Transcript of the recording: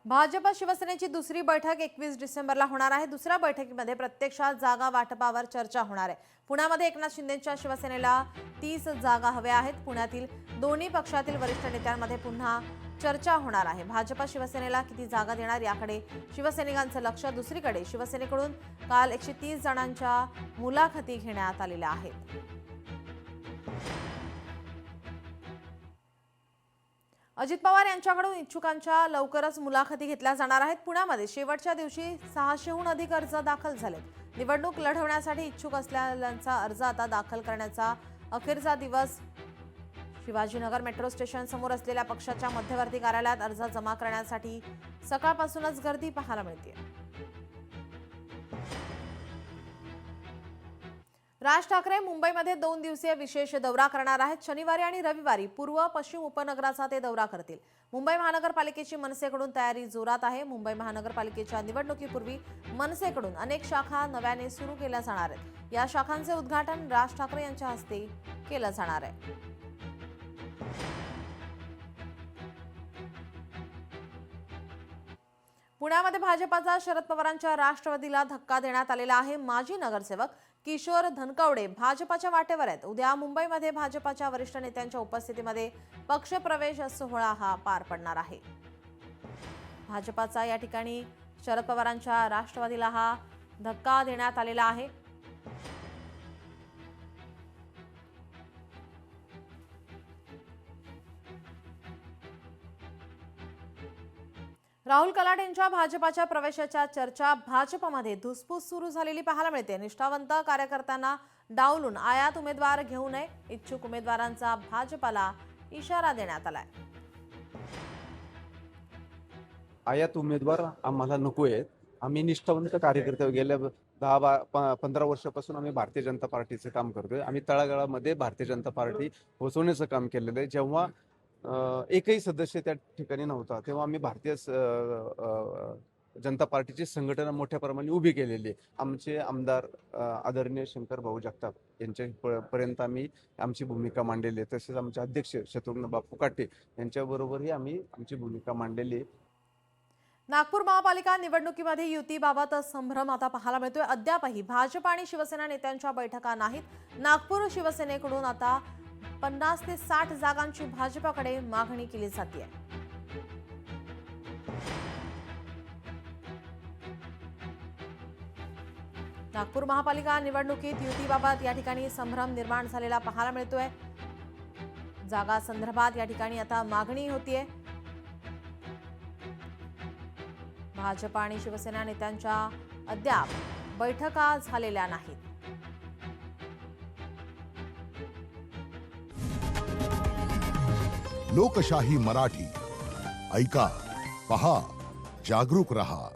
भाजप शिवसेनेची दुसरी बैठक 21 डिसेंबरला होणार आहे। दुसऱ्या बैठकीमध्ये प्रत्यक्षात जागा वाटपावर चर्चा होणार आहे। पुण्यामध्ये एकनाथ शिंदेंच्या शिवसेनेला 30 जागा हव्या आहेत। पुण्यातील दोन्ही पक्षातील वरिष्ठ नेत्यांमध्ये पुन्हा चर्चा होणार आहे। भाजप शिवसेनेला किती जागा देणार याकडे शिवसैनिकांचं लक्ष। दुसरीकडे शिवसेनेकडून काल 130 जणांच्या मुलाखती घेण्यात आलेल्या आहेत। अजित पवार यांच्याकडून इच्छुकांच्या लवकरच मुलाखती घेतल्या जाणार आहेत। पुण्यामध्ये शेवटच्या दिवशी 600हून अधिक अर्ज दाखल झालेत। निवडणूक लढवण्यासाठी इच्छुक असलेल्यांचा अर्ज आता दाखल करण्याचा अखेरचा दिवस। शिवाजीनगर मेट्रो स्टेशन समोर असलेल्या पक्षाच्या मध्यवर्ती कार्यालयात अर्ज जमा करण्यासाठी सकाळपासूनच गर्दी पाहायला मिळते। राज ठाकरे मुंबईमध्ये 2 दिवसीय विशेष दौरा करणार आहेत। शनिवारी आणि रविवारी पूर्व पश्चिम उपनगराचा ते दौरा करतील। मुंबई महानगरपालिकेची मनसेकडून तयारी जोरात आहे। मुंबई महानगरपालिकेच्या निवडणुकीपूर्वी मनसेकडून अनेक शाखा नव्याने सुरू केल्या जाणार आहेत। या शाखांचे उद्घाटन राज ठाकरे यांच्या हस्ते केलं जाणार आहे। पुण्यामध्ये भाजपाचा शरद पवारांच्या राष्ट्रवादीला धक्का देण्यात आलेला आहे। माजी नगरसेवक किशोर धनकवडे भाजपाच्या वाटेवर आहेत। उद्या मुंबईमध्ये भाजपाच्या वरिष्ठ नेत्यांच्या उपस्थितीमध्ये पक्षप्रवेश सोहळा हा पार पडणार आहे। भाजपाचा या ठिकाणी शरद पवारांच्या राष्ट्रवादीला हा धक्का देण्यात आलेला आहे। राहुल कलाट यांच्या भाजपाच्या प्रवेशाच्या चर्चा भाजपमध्ये धुसफूस सुरू झालेली पाहायला मिळते। निष्ठावंत कार्यकर्त्यांना डावलून आयात उमेदवार घेऊ नये, इच्छुक उमेदवारांचा भाजपाला इशारा देण्यात आलाय। आयात उमेदवार आम्हाला नको आहेत। आम्ही निष्ठावंत कार्यकर्ते गेल्या 10-15 वर्षापासून आम्ही भारतीय जनता पार्टीचे काम करतोय। आम्ही तळागाळामध्ये भारतीय जनता पार्टी पोहोचवण्याचं काम केलेलं आहे। जेव्हा एकही सदस्य त्या ठिकाणी नव्हता तेव्हा आम्ही भारतीय जनता पार्टीची संघटना मोठ्या प्रमाणात उभी केलेली आहे। आमचे आमदार आदरणीय शंकर भाऊ जगताप यांच्या पर्यंत आम्ही आमची भूमिका मांडलेली आहे। तसेच आमचे अध्यक्ष शत्रुघ्न बापू काटे यांच्याबरोबरही आम्ही आमची भूमिका मांडलेली आहे। नागपूर महापालिका निवडणुकीमध्ये युतीबाबत संभ्रम आता पाहायला मिळतोय। अद्यापही भाजप आणि शिवसेना नेत्यांच्या बैठका नाहीत। नागपूर शिवसेनेकडून आता 50 ते 60 जागांची भाजपकडे मागणी केली जाते। नागपूर महापालिका निवडणुकीत युतीबाबत या ठिकाणी संभ्रम निर्माण झालेला पाहायला मिळतोय। जागा संदर्भात या ठिकाणी आता मागणी होतीये। भाजप आणि शिवसेना नेत्यांच्या अद्याप बैठका झालेल्या नाहीत। लोकशाही मराठी ऐका, पहा, जागरूक रहा।